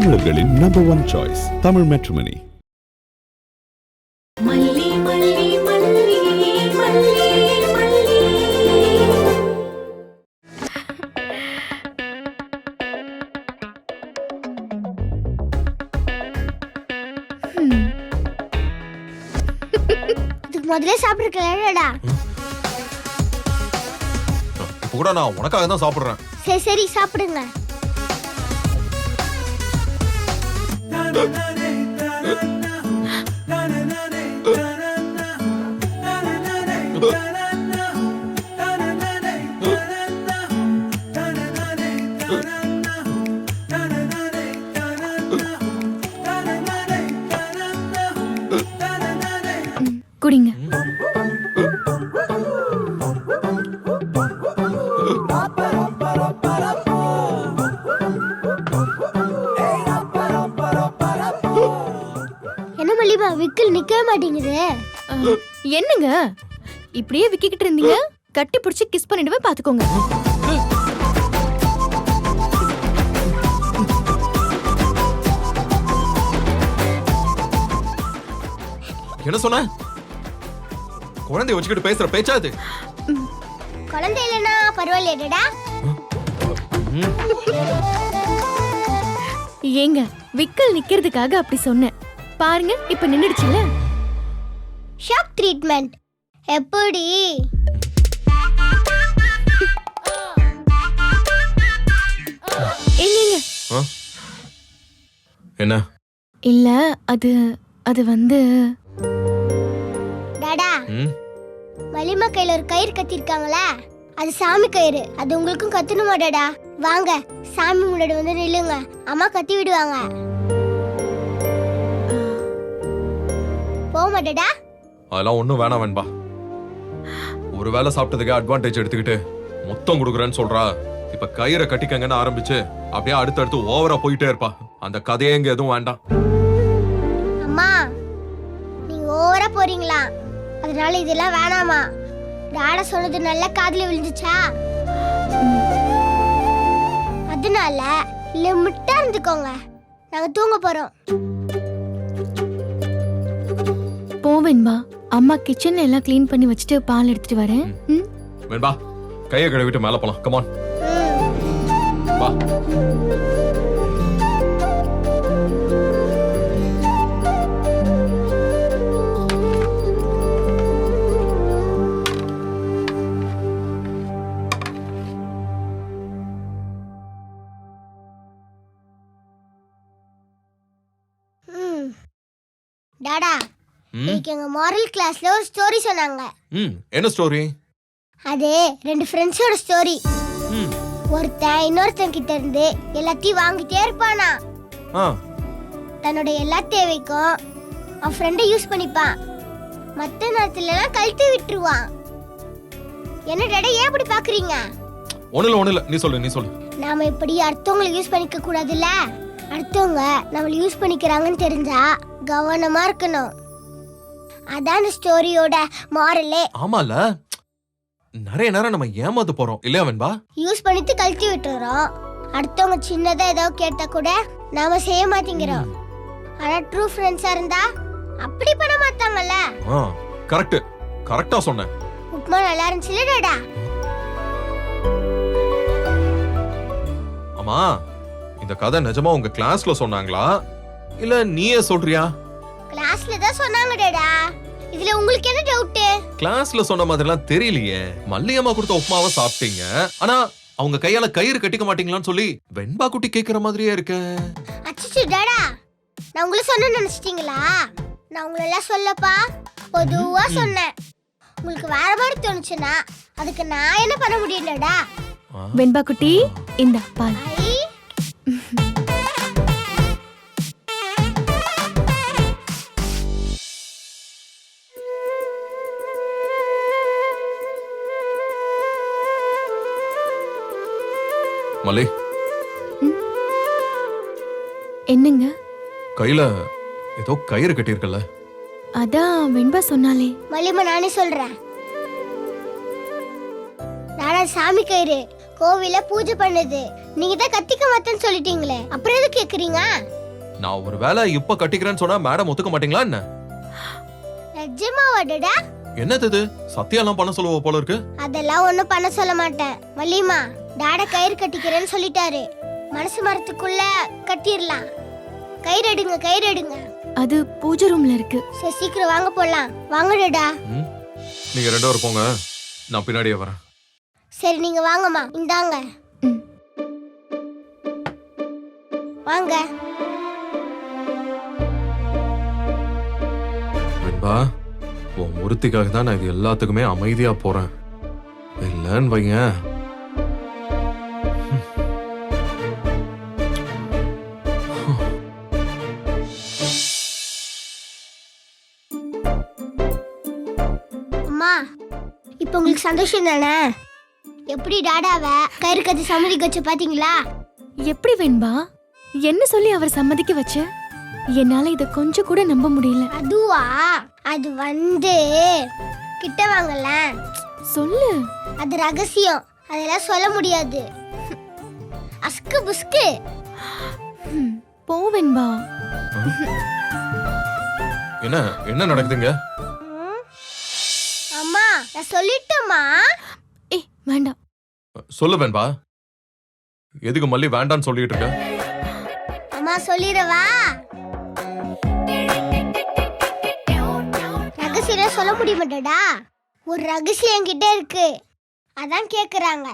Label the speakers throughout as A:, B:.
A: தமிழர்களின் number 1 choice Tamil matrimony.
B: முதல்ல சாப்பிட்டுருக்கலடா.
C: இப்போ கூட நான் உனக்காக தான் சாப்பிடுறேன்.
B: சரி சரி சாப்பிடுங்க.
D: குடிங்க.
B: என்ன மல்லிமா விக்கல் நிக்கவே மாட்டேங்குது.
D: என்னங்க இப்படியே விக்கிக்கிட்டு இருந்தீங்க, கட்டி பிடிச்சி கிஸ் பண்ணிடுவே பாத்துக்கோங்க.
C: என்ன சொன்ன? குழந்தைய வச்சுக்கிட்டு பேசுற பேச்சா இது?
B: குழந்தை இல்லனா பரவாயில்லையடா.
D: ஏங்க விக்கல் நிக்கிறதுக்காக அப்படி சொன்னேன். பாருங்க இப்ப நின்னுடுச்சுல.
B: ஷாக் ட்ரீட்மெண்ட் எப்படி?
D: ஏங்க
C: என்ன?
D: இல்ல அது வந்து
B: டாடா, மலிமா கையில ஒரு கயிறு கத்திருக்காங்களே, அது சாமி கயிறு. அது உங்களுக்கும் கத்தணுமா டாடா? வாங்க சாமி முன்னாடி வந்து நில்லுங்க, அம்மா கத்தி விடுவாங்க. போக மாட்டடா?
C: அதெல்லாம் ஒண்ணும் வேணாம் வேண்பா. ஒரு வேளை சாப்பிட்டதுக்கு அட்வான்டேஜ் எடுத்துக்கிட்டு மொத்தம் கொடுக்குறேன்னு சொல்றா. இப்ப கயிறை கட்டிக்கங்கன்னு ஆரம்பிச்சு அப்படியே அடுத்தடுத்து ஓவரா போயிட்டே இருப்பா. அந்த கதையே இங்க எதுவும் வேண்டாம்.
B: அம்மா நீங்க ஓவரா போறீங்களா? அதனால இதெல்லாம் வேணாமா? டாடா சொன்னது நல்ல காதுல விழுந்துச்சா? அதனால லிமிட்டா இருந்துக்கோங்க. நாங்க தூங்க போறோம்.
D: போவேன்பா. அம்மா கிச்சன்ல எல்லாம் க்ளீன் பண்ணி வச்சுட்டு பால் எடுத்துட்டு வரேன்.
C: வேண்பா, கையை கழுவிட்டு மேல போலாம். கமான் வா.
B: டாடா, இன்னைக்கு எங்க மாரல் கிளாஸ்ல ஒரு ஸ்டோரி சொன்னாங்க.
C: என்ன ஸ்டோரி?
B: அது ரெண்டு ஃப்ரெண்ட்ஸோட ஸ்டோரி. ஒருத்தன் இன்னொருத்தன் கிட்ட இருந்து எல்லாத்தையும் வாங்கிட்டே இருப்பானா. தன்னோட எல்லா தேவைக்கும் அவன் ஃப்ரெண்டை யூஸ் பண்ணிப்பான். மத்த நேரத்துல எல்லாம் கழட்டி விட்டுருவான். என்ன டாடா ஏன் இப்படி பாக்குறீங்க?
C: ஒண்ணுல நீ சொல்லு.
B: நாம இப்படி அடுத்தவங்களை யூஸ் பண்ணிக்க கூடாதுல்ல. அடுத்தவங்க நம்மள யூஸ் பண்ணிக்கிறாங்கன்னு தெரிஞ்சா கவனமா இருக்கணும். அதான் ஸ்டோரியோட மாரலே.
C: ஆமால, நிறைய நேரம் நம்ம ஏமாந்து போறோம் இல்லையா வெண்பா?
B: யூஸ் பண்ணிட்டு கழட்டி விட்டுறோம். அடுத்தவங்க சின்னதா ஏதோ கேட்டா கூட நாம செய்ய மாட்டேங்கிறோம். ஆனா ட்ரூ ஃப்ரெண்ட்ஸா இருந்தா அப்படி பண்ண மாட்டாங்கல்ல.
C: கரெக்டா சொன்னேன்.
B: உப்மா நல்லா இருந்துச்சுல டாடா?
C: அம்மா, இந்த கதை நிஜமா உங்க கிளாஸ்ல சொன்னாங்களா இல்ல நீயே சொல்றியா?
B: கிளாஸ்ல தான் சொன்னாங்க டாடா. இதுல உங்களுக்கு என்ன டவுட்?
C: கிளாஸ்ல சொன்ன மாதிரிலாம் தெரியலையே. மல்லியம்மா கொடுத்த உப்புமாவை சாப்பிட்டீங்க, ஆனா அவங்க கையால கயிறு கட்டிக்க மாட்டீங்களான்னு சொல்லி வெண்பா குட்டி கேக்குற மாதிரியே இருக்கு.
B: அச்சச்சோ டாடா, நான் உங்களுக்கு சொன்ன நினைச்சிட்டீங்களா? நான் உங்களெல்லாம் சொல்லப்பா, பொதுவா சொன்னேன். உங்களுக்கு வேற மாதிரி தோணுச்சுன்னா அதுக்கு நான் என்ன பண்ண முடியும் டாடா?
D: வெண்பா குட்டி இந்த பால்.
C: மல்லி,
D: என்னங்க?
C: கையில ஏதோ கயிறு கட்டியிருக்கல?
D: அதான் வெண்பா சொன்னாலே.
B: மல்லிமா நானே சொல்றேன். நாடா சாமி கயிறு கோவில பூஜை பண்ணுது. நீங்க தான் கத்திக்க மாட்டேன்னு சொல்லிட்டீங்களே, அப்புறம் எது கேக்குறீங்க?
C: நான் ஒரு வேளை இப்ப கட்டிக்கிறேன்னு சொன்னா மேடம் ஒத்துக்க மாட்டீங்களா என்ன?
B: நிஜமாவாடா?
C: என்னது இது? சத்தியெல்லாம் பண்ண சொல்லுவ போல இருக்கு.
B: அதெல்லாம் ஒண்ணும் பண்ண சொல்ல மாட்டேன். வள்ளிமா, டாட கயிறு கட்டிக்கிறேன்னு சொல்லிட்டாரு. மனசு மரத்துக்குள்ள கட்டிடலாம். கயிறு எடுங்க, கயிறு எடுங்க.
D: அது பூஜை ரூம்ல இருக்கு.
B: சரி, சீக்கிரம் வாங்க போலாம். வாங்கடா.
C: நீங்க 2 பேரும் போங்க, நான் பின்னாடியே வரேன்.
B: சரி, நீங்க வாங்கம்மா. இந்தாங்க.
D: ம்.
B: வாங்க.
C: வெண்பா, உன் ஒருத்திக்காக தான் நான் இது எல்லாத்துக்குமே அமைதியா போறேன். இல்லன்னு வைங்க.
B: அம்மா, இப்போ உங்களுக்கு சந்தோஷம் தானே? எப்படி டாடாவ கயிறு கட்டி சம்மதிக்க வச்சு பாத்தீங்களா?
D: எப்படி வெண்பா? என்ன சொல்லி அவர் சம்மதிக்க வச்ச? என்னால இத கொஞ்சம் கூட நம்ப முடியல.
B: அதுவா? அது கிட்ட வாங்கல.
D: சொல்லு.
B: அது ரகசியம். அதெல்லாம் சொல்ல முடியாது. அஸ்கு புஸ்கு.
D: போ வெண்பா.
C: என்ன என்ன நடக்குதுங்க?
B: அம்மா, நான் சொல்லிட்டேம்மா.
D: ஏய், வேண்டாம்.
C: சொல்லு வெண்பா, எதுக்கு மல்லி வேண்டான்னு சொல்லிட்டு இருக்க?
B: அம்மா, சொல்லிடவா? ரகசியம் சொல்ல முடிய மாட்டேடா. ஒரு ரகசியம் கிட்ட இருக்கு, அதான் கேக்குறாங்க.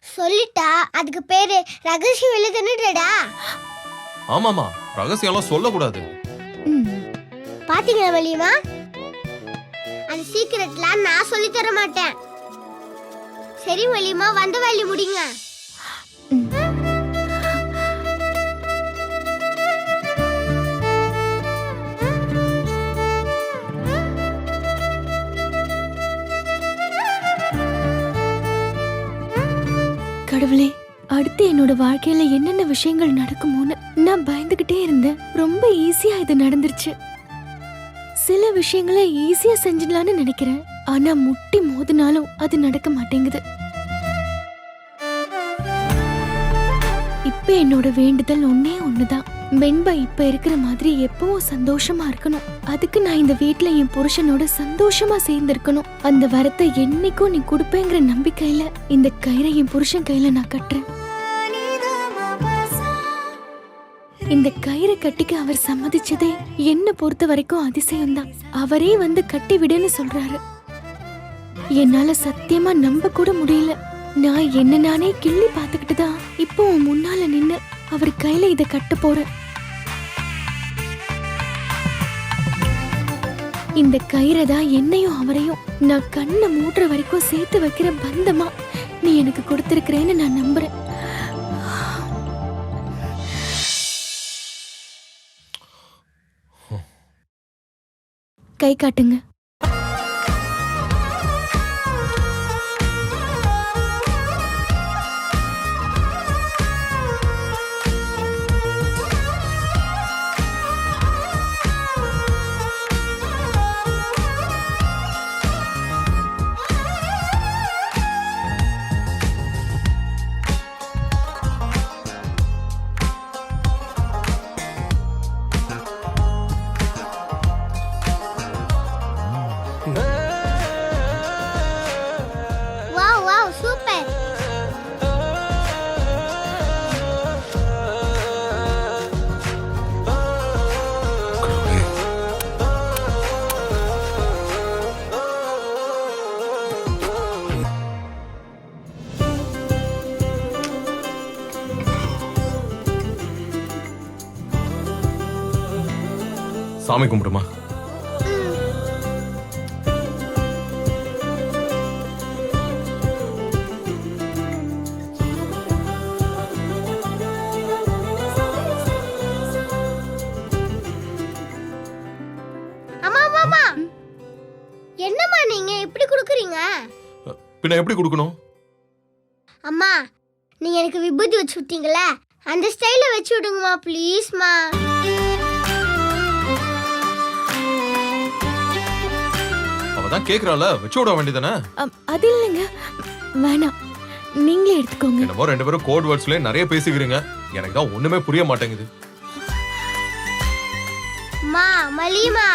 B: சொல்லிட்டா அதுக்கு பேரு ரகசியம் எழுதுனுடா.
C: ஆமாமா, ரகசியம்லாம் சொல்லக்கூடாது.
B: பாத்தீங்களா வள்ளிமா? அந்த சீக்கிரட்லாம் நான் சொல்லி தர மாட்டேன். சரி வள்ளிமா, வந்த வேலை முடிங்க.
D: கடவுளே, அடுத்து என்னோட வாழ்க்கையில என்னென்ன விஷயங்கள் நடக்குமோன்னு நான் பயந்துகிட்டே இருந்தேன். ரொம்ப ஈஸியா இது நடந்துருச்சு. சில விஷயங்களை ஈஸியா செஞ்சிடலான்னு நினைக்கிறேன், ஆனா முட்டி மோதினாலும் அது நடக்க மாட்டேங்குது. இப்ப என்னோட வேண்டுதல் ஒன்னே ஒண்ணுதான். வெண்பா இப்ப இருக்கிற மாதிரி எப்பவும் சந்தோஷமா இருக்கணும். அதுக்கு நான் இந்த வீட்ல என் புருஷனோட சந்தோஷமா சேர்ந்து இருக்கணும். அந்த வரத்தை என்னைக்கும் நீ கொடுப்பேங்கிற நம்பிக்கையில இந்த கயிறை என் புருஷன் கையில நான் கட்டுறேன். இந்த கயிறை கட்டிக்க அவர் சம்மதிச்சதே என்ன பொறுத்த வரைக்கும் அதிசயம்தான். அவரே வந்து கட்டி விடுன்னு சொல்றாரு. என்னால சத்தியமா நம்ப கூட முடியல. நான் என்ன நானே கிள்ளி பாத்துக்கிட்டு தான் இப்போ முன்னால நின்னு அவர் கையில இத கட்ட போறேன். இந்த கயிறை தான் என்னையும் அவரையும் நான் கண்ணை மூடுற வரைக்கும் சேர்த்து வைக்கிற பந்தமா நீ எனக்கு கொடுத்திருக்கிறேன்னு நான் நம்புறேன். கை காட்டுங்க.
B: Wow wow, super.
C: சாமி கும்பிடுமா?
B: அம்மா மாமா, என்னம்மா நீங்க இப்படி குடுக்குறீங்க?
C: பின்ன எப்படி கொடுக்கணும்?
B: அம்மா, நீங்க எனக்கு விபூதி வச்சு விட்டீங்களே, அந்த ஸ்டைல வச்சு விடுங்கம்மா ப்ளீஸ்மா.
C: அவதான் கேக்குறாள, வச்சு விட வேண்டியதானே?
D: அது இல்லைங்க, வேணாம், நீங்களே எடுத்துக்கோங்க.
C: என்னமோ 2 பேரும் கோட் வேர்ட்ஸ்ல நிறைய பேசிக்கிறீங்க. எனக்கு தான் ஒண்ணுமே புரிய மாட்டேங்குது.
B: மா மலிமா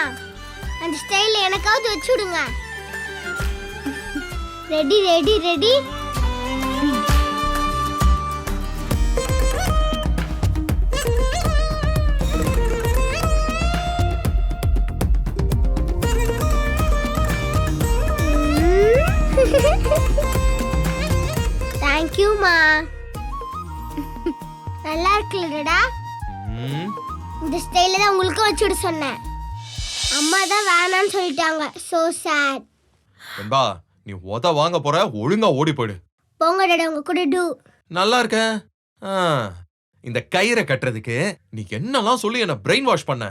B: அந்த ஸ்டைல் எனக்காவது வச்சு விடுங்க. Ready ready ready. தேங்க்யூ மா. நல்லா இருக்குல்லடா. இந்த ஸ்டைல தான் உங்களுக்கு வச்சுட சொன்னேன். அம்மா தான் வேணான்னு சொல்லிட்டாங்க. So sad.
C: வெண்பா நீ வாங்க போற, ஒழுங்கா ஓடி போயிடு.
B: போங்க டாடா உங்க கூட டூ.
C: நல்லா இருக்க. இந்த கயிறை கட்டுறதுக்கு நீ என்னெல்லாம் சொல்லி என்ன பிரெயின் வாஷ் பண்ண.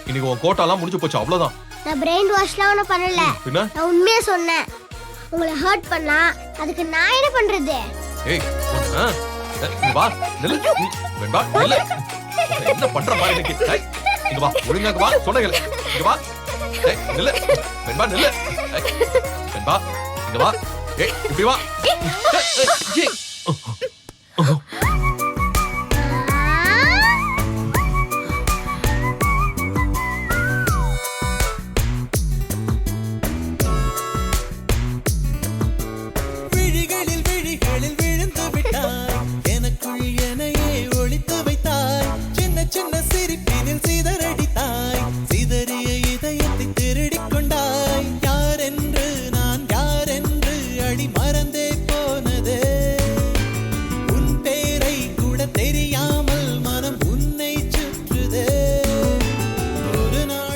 C: இன்னைக்கு உன் கோட்டாலாம் முடிஞ்சு போச்சு, அவ்வளவுதான்.
B: நான் பிரெயின் வாஷ்லாம் ஒன்றும் பண்ணல.
C: பின்ன
B: நான் உண்மையா சொன்னேன். உங்களை ஹர்ட் பண்ணா அதுக்கு நான் என்ன பண்றது?
C: ஏய் இங்க வா நில்லு. வெண்பா நில்லு. என்ன பண்ற பாரு இன்னைக்கு. ஏய் இங்க வா, ஒழுங்கா வா சொன்னேன். இங்க வா. ஏய் நில்லு. வெண்பா நில்லு. வெண்பா இங்க வா. ஏய் இப்படி வா.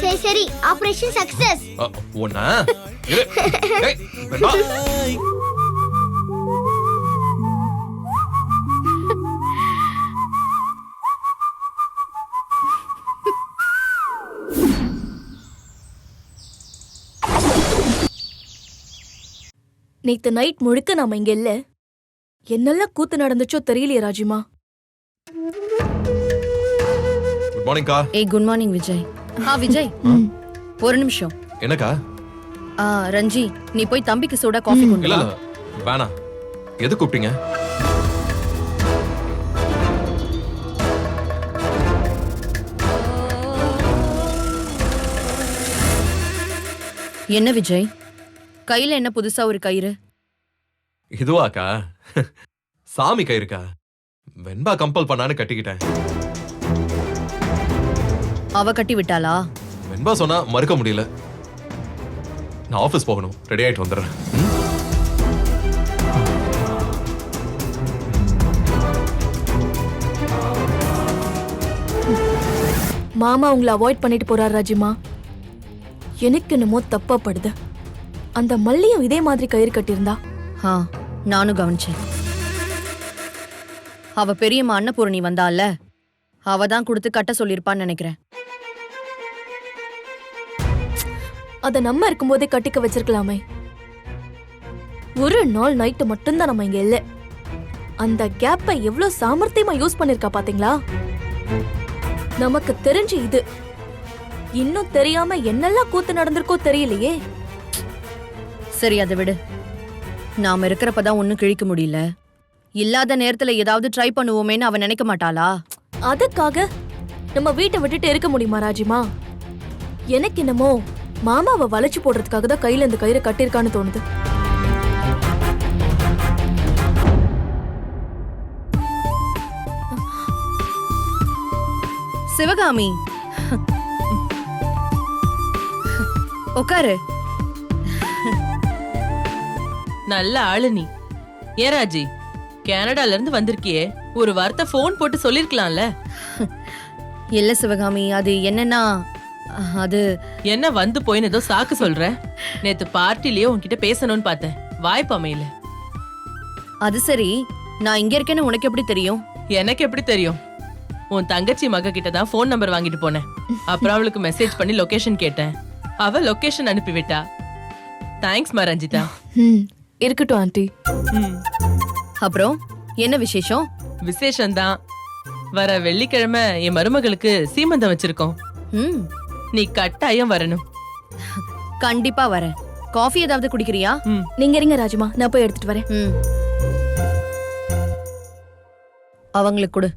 C: ஏய்
B: சரி ஆபரேஷன் சக்சஸ்.
C: ஒண்ணா இரு. ஏய் வெண்பா
D: நேத்து நைட் முழுக்க நாம இங்க இல்ல. என்னெல்லாம் கூத்து நடந்துச்சோ தெரியலையே ராஜிமா.
C: குட் மார்னிங் கா.
E: ஏய் குட் மார்னிங் விஜய். விஜய் ஒரு நிமிஷம்.
C: என்னக்கா?
E: ரஞ்சி நீ போய் தம்பிக்கு சூடா காஃபி கொண்டு
C: இல்ல
E: வா.
C: இல்ல வேணாம். எது கூப்பிட்டீங்க?
E: என்ன விஜய், கையில என்ன புதுசா ஒரு கயிறு?
C: இதுவாக்கா? சாமி கயிறுக்கா. வெண்பா கம்பல் பண்ணான்னு கட்டிக்கிட்டேன்.
E: அவ கட்டி விட்டாளா?
C: வெண்பா சொன்னா மறுக்க முடியல. நான் ஆபீஸ் போகணும், ரெடி ஆயிட்டு வந்துடுறேன்.
D: மாமா உங்களை அவாய்ட் பண்ணிட்டு போறாரு ராஜிமா. எனக்கு என்னமோ தப்பா படுது. அந்த மல்லியும் இதே மாதிரி கயிறு கட்டியிருந்தா?
E: நானும் கவனிச்சேன். அவ பெரியம்மா அன்னபூரணி வந்தால, அவ தான் கொடுத்து கட்ட சொல்லிருப்பான்னு நினைக்கிறேன்.
D: அத நம்ம இருக்கும்போதே கட்டிக்க வச்சிருக்கலாமே. ஒரு நாள் நைட்டு மட்டும்தான் நம்ம இங்க இல்ல. அந்த கேப்பை எவ்வளவு சாமர்த்தியமா யூஸ் பண்ணிருக்கா பாத்தீங்களா? நமக்கு தெரிஞ்சு இது இன்னும் தெரியாம என்னெல்லாம் கூத்து நடந்திருக்கோ தெரியலையே.
E: சரி அதை விடு. நாம இருக்கிறப்பதான் ஒண்ணும் கிழிக்க முடியல. இல்லாத நேரத்துல ஏதாவது ட்ரை பண்ணுவோமேன்னு அவ நினைக்க மாட்டாளா?
D: அதுக்காக நம்ம வீட்டை விட்டுட்டு இருக்க முடியுமா ராஜிமா? எனக்கு என்னமோ மாமாவை வளைச்சு போடுறதுக்காக தான் கையில இந்த கயிறை கட்டிருக்கான்னு தோணுது.
E: சிவகாமி உட்காரு.
F: நல்ல ஆளு நீ. ஏன் ராஜி, கனடால இருந்து வந்திருக்கியே, ஒரு வார்த்தை போன் போட்டு சொல்லிருக்கலாம்ல.
E: இல்ல சிவகாமி, அது என்னன்னா அது
F: என்ன வந்து போயின்னு ஏதோ சாக்கு சொல்ற? நேத்து பார்ட்டிலேயே உன்கிட்ட பேசணும்னு பார்த்தேன், வாய்ப்பு அமையல.
E: அது சரி, நான் இங்க இருக்கேன்னு உனக்கு எப்படி தெரியும்?
F: எனக்கு எப்படி தெரியும்? உன் தங்கச்சி மக கிட்ட தான் போன் நம்பர் வாங்கிட்டு போனேன். அப்புறம் அவளுக்கு மெசேஜ் பண்ணி லொகேஷன் கேட்டேன். அவ லொகேஷன் அனுப்பி விட்டா. தேங்க்ஸ் மா ரஞ்சிதா.
D: இருக்கட்டும் ஆண்டி.
E: அப்புறம் என்ன விசேஷம்?
F: விசேஷம்தான். வர வெள்ளிக்கிழமை என் மருமகளுக்கு சீமந்தம் வச்சிருக்கோம். நீ கட்டாயம் வரணும்.
E: கண்டிப்பா வரேன். காஃபி ஏதாவது குடிக்கிறியா?
D: நீங்க இருங்க ராஜிமா, நான் போய் எடுத்துட்டு வரேன்.
E: அவங்களுக்கு கொடு.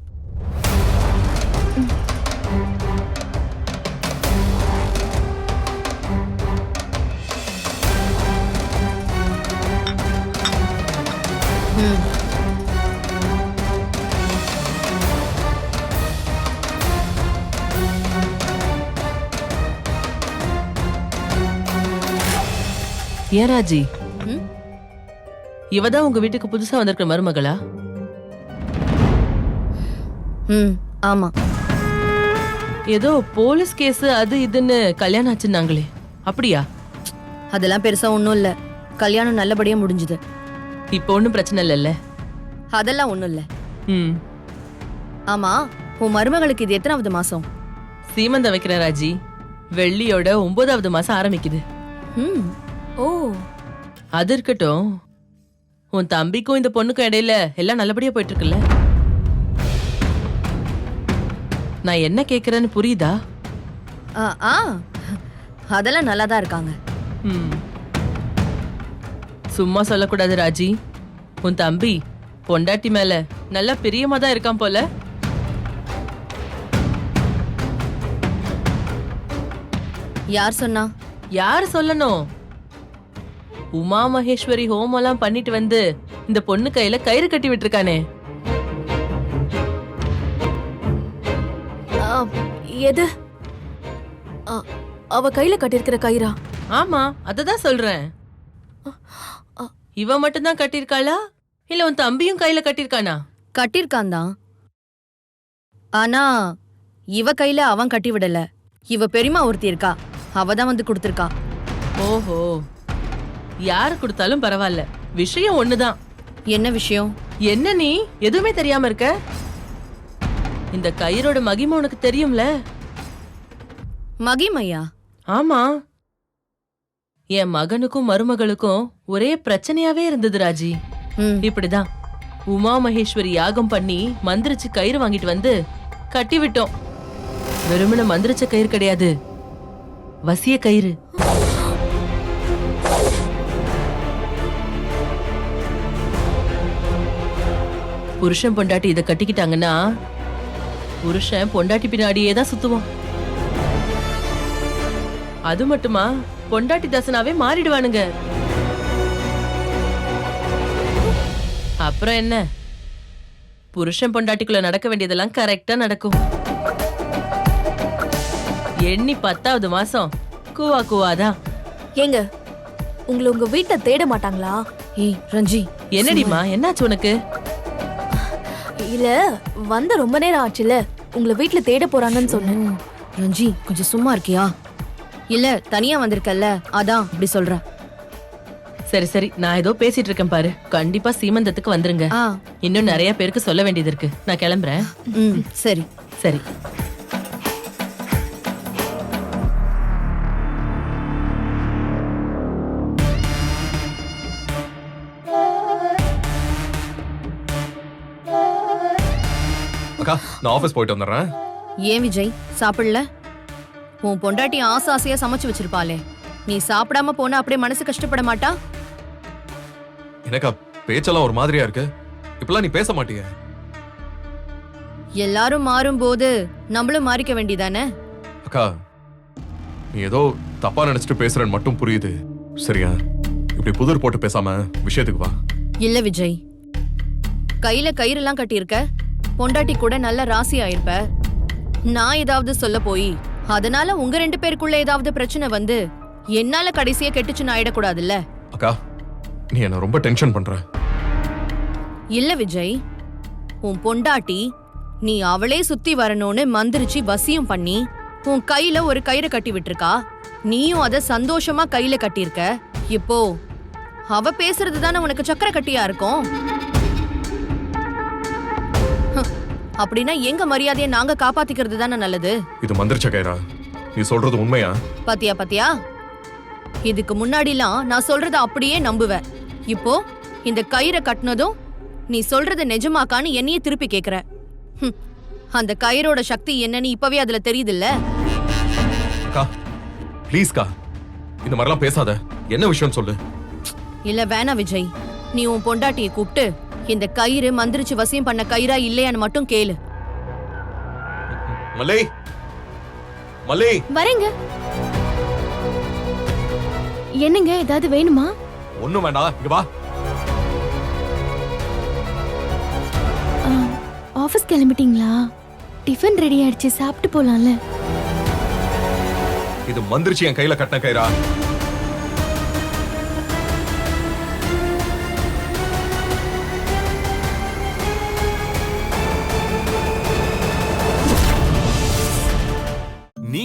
F: ஏன் ராஜி,
E: ம்?
F: இவதான் உங்க வீட்டுக்கு புதுசா வந்திருக்கிற மருமகளா?
E: ம் ஆமா.
F: ஏதோ போலீஸ் கேஸ் அது இதுன்னு கல்யாணம் ஆச்சுன்னாங்களே, அப்படியா?
E: அதெல்லாம் பெருசா ஒண்ணும் இல்ல. கல்யாணம் நல்லபடியா முடிஞ்சுது.
F: இப்போ ஒண்ணும் பிரச்சனை இல்லைல்ல?
E: அதெல்லாம் ஒண்ணும் இல்ல.
F: ம்.
E: ஆமா, உன் மருமகளுக்கு இது எத்தனாவது மாசம்?
F: சீமந்தம் வைக்கிற ராஜி. வெள்ளியோட 9வது மாசம் ஆரம்பிக்குது.
E: ம். ஓ.
F: அது இருக்கட்டும், உன் தம்பிக்கும் இந்த பொண்ணுக்கும் இடையில எல்லாம் நல்லபடியா போயிட்டு இருக்குல்ல? நான் என்ன கேக்குறேன்னு புரியுதா?
E: ஆ ஆ. அதெல்லாம் நல்லா தான் இருக்காங்க.
F: ம். சும்மா சொல்லக்கூடாது ராஜி. உன் தம்பி பொண்டாட்டி மேல நல்லா பிரியமா தான் இருக்கான் போல.
E: யார் சொன்னா?
F: யார் சொல்லணும்? உமா மகேஸ்வரி ஹோமம் எல்லாம் பண்ணிட்டு வந்து இந்த பொண்ணு கையில கயிறு கட்டி விட்டுருக்கானே.
D: எது? அவ கையில கட்டிருக்கிற கயிறா?
F: ஆமா, அததான் சொல்றேன். இவ மட்டும்தான் கட்டிருக்காளா இல்ல உன் தம்பியும் கையில கட்டிருக்கானா?
E: கட்டிருக்கான் தான். ஆனா இவ கையில அவன் கட்டி விடல. இவ பெரியமா ஒருத்தி இருக்கா, அவ தான் வந்து கொடுத்திருக்கா.
F: ஓஹோ, யாரு கொடுத்தாலும் பரவாயில்ல, விஷயம் ஒண்ணுதான்.
E: என்ன விஷயம்?
F: என்ன நீ எதுவுமே தெரியாம இருக்க? இந்த கயிறோட மகிமை உனக்கு தெரியும்ல?
E: மகிமையா?
F: ஆமா, என் மகனுக்கும் மருமகளுக்கும் ஒரே பிரச்சனையாவே இருந்தது ராஜி.
E: ம்.
F: இப்படிதான் உமா மகேஸ்வரி யாகம் பண்ணி மந்திரிச்சு கயிறு வாங்கிட்டு வந்து கட்டி விட்டோம். வெறுமன மந்திரிச்ச கயிறு கிடையாது, வசிய கயிறு. புருஷன் பொண்டாட்டி இத கட்டிக்கிட்டாங்கன்னா புருஷன் பொண்டாட்டி பின்னாடியே தான் சுத்துவான். அது மட்டுமா, பொண்டாட்டி தசனாவே மாறிடுவானுங்க. அப்புறம் என்ன, புருஷன் பொண்டாட்டிக்குள்ள நடக்க வேண்டியதெல்லாம் கரெக்டா நடக்கும். எண்ணி 10வது மாசம் கூவா கூவாதான்.
D: ஏங்க, உங்களை உங்க வீட்டை தேட மாட்டாங்களா?
E: ஏய் ரஞ்சி,
F: என்னடிமா, என்னாச்சு உனக்கு?
D: இல்ல, வந்த ரொம்ப நேரம் ஆச்சுல, உங்களை வீட்ல தேட போறாங்கன்னு சொன்னேன்.
E: ரஞ்சி கொஞ்சம் சும்மா இருக்கியா? இல்ல தனியா வந்திருக்கல்ல, அதான் இப்படி சொல்ற.
F: சரி சரி, நான் ஏதோ பேசிட்டு இருக்கேன் பாரு. கண்டிப்பா சீமந்தத்துக்கு வந்துருங்க.
E: ஆ.
F: இன்னும் நிறைய பேருக்கு சொல்ல வேண்டியது இருக்கு. நான் கிளம்புறேன்.
E: ம் சரி.
F: சரி.
C: அக்கா, நான் ஆபீஸ் போயிட்டு வந்துடுறேன்.
E: ஏன் விஜய் சாப்பிடல? உன் பொண்டாட்டி ஆசை ஆசையா சமைச்சு வச்சிருப்பாளே, நீ சாப்பிடாம போனா அப்படியே மனசு கஷ்டப்பட மாட்டா?
C: எனக்கா பேச்செல்லாம் ஒரு மாதிரியா இருக்கு. இப்பெல்லாம் நீ பேச மாட்டிய.
E: எல்லாரும் மாறும்போது நம்மளும் மாறிக்க வேண்டியதானே?
C: அக்கா, நீ ஏதோ தப்பா நினைச்சிட்டு பேசுறேன்னு மட்டும் புரியுது. சரியா, இப்படி புதிர் போட்டு பேசாம விஷயத்துக்கு வா.
E: இல்ல விஜய், கையில கயிறெல்லாம் கட்டியிருக்க, பொண்டாட்டி கூட நல்ல ராசி ஆயிருப்ப. நான் ஏதாவது சொல்ல போய் அதனால உங்க 2 பேருக்குள்ள ஏதாவது பிரச்சனை வந்து என்னால கடைசியா கெட்டுச்சுன்னு ஆயிடக்கூடாதுல்ல?
C: அக்கா, நீ என்ன ரொம்ப டென்ஷன் பண்ற.
E: இல்ல விஜய், உன் பொண்டாட்டி நீ அவளே சுத்தி வரணும்னு மந்திரிச்சு வசியம் பண்ணி உன் கையில ஒரு கயிறை கட்டி விட்டுருக்கா. நீயும் அத சந்தோஷமா கையில கட்டியிருக்க. இப்போ அவ பேசுறது தானே உனக்கு சக்கரை கட்டியா இருக்கும். அப்படின்னா எங்க மரியாதையை நாங்க காப்பாத்திக்கிறது தானே நல்லது.
C: இது மந்திரிச்ச கயிறா? நீ சொல்றது உண்மையா?
E: பாத்தியா பாத்தியா, இதுக்கு முன்னாடிலாம் நான் சொல்றத அப்படியே நம்புவேன். இப்போ இந்த கயிறை கட்டினதும் நீ சொல்றது நிஜமாக்கான்னு என்னையே திருப்பி கேக்குற. அந்த கயிறோட சக்தி என்னன்னு இப்பவே அதுல தெரியுதுல்ல?
C: அக்கா ப்ளீஸ்க்கா, இந்த மாதிரிலாம் பேசாத. என்ன விஷயம் சொல்லு.
E: இல்ல வேணா விஜய், நீ உன் பொண்டாட்டியை கூப்பிட்டு இந்த கயிறு மந்திரிச்சு வசியம் பண்ண கயிறா இல்லையான்னு மட்டும் கேளு.
C: மல்லை, மல்லை.
D: வரேங்க. என்னங்க, ஏதாவது வேணுமா?
C: ஒண்ணும் வேண்டாம், இங்க வா.
D: ஆபீஸ் கிளம்பிட்டீங்களா? டிஃபன் ரெடி ஆயிடுச்சு, சாப்பிட்டு போலாம்ல.
C: இது மந்திரிச்சு என் கையில கட்டின கயிறா?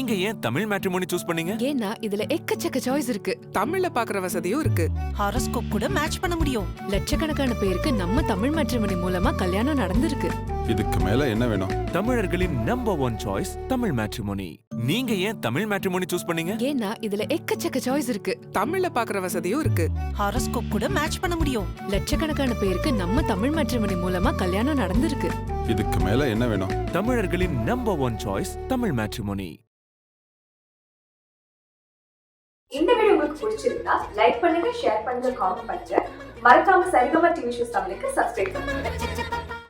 G: நீங்க ஏன் தமிழ் மேட்ரிமோனி சூஸ் பண்ணீங்க?
H: ஏன்னா இதுல எக்கச்சக்க சாய்ஸ் இருக்கு.
I: தமிழ்ல பாக்குற வசதியும் இருக்கு. ஹாரோஸ்கோப் கூட மேட்ச் பண்ண முடியும்.
H: லட்சக்கணக்கான பேருக்கு நம்ம தமிழ் மேட்ரிமோனி மூலமா கல்யாணம் நடந்திருக்கு.
A: இதுக்கு மேல என்ன வேணும்?
G: தமிழர்களின் நம்பர் 1 சாய்ஸ் தமிழ் மேட்ரிமோனி. நீங்க ஏன் தமிழ் மேட்ரிமோனி சூஸ் பண்ணீங்க?
H: ஏன்னா இதுல எக்கச்சக்க சாய்ஸ் இருக்கு.
I: தமிழ்ல பாக்குற வசதியும் இருக்கு. ஹாரோஸ்கோப் கூட மேட்ச் பண்ண முடியும்.
H: லட்சக்கணக்கான பேருக்கு நம்ம தமிழ் மேட்ரிமோனி மூலமா கல்யாணம் நடந்திருக்கு.
A: இதுக்கு மேல என்ன வேணும்?
G: தமிழர்களின் நம்பர் 1 சாய்ஸ் தமிழ் மேட்ரிமோனி.
J: இந்த வீடியோ உங்களுக்கு பிடிச்சிருந்தா லைக் பண்ணுங்க, ஷேர் பண்ணுங்க, காமெண்ட் பண்ணுங்க. மறக்காம சரிகமா டிவி ஷோஸ் தமிழுக்கு சப்ஸ்கிரைப் பண்ணுங்க.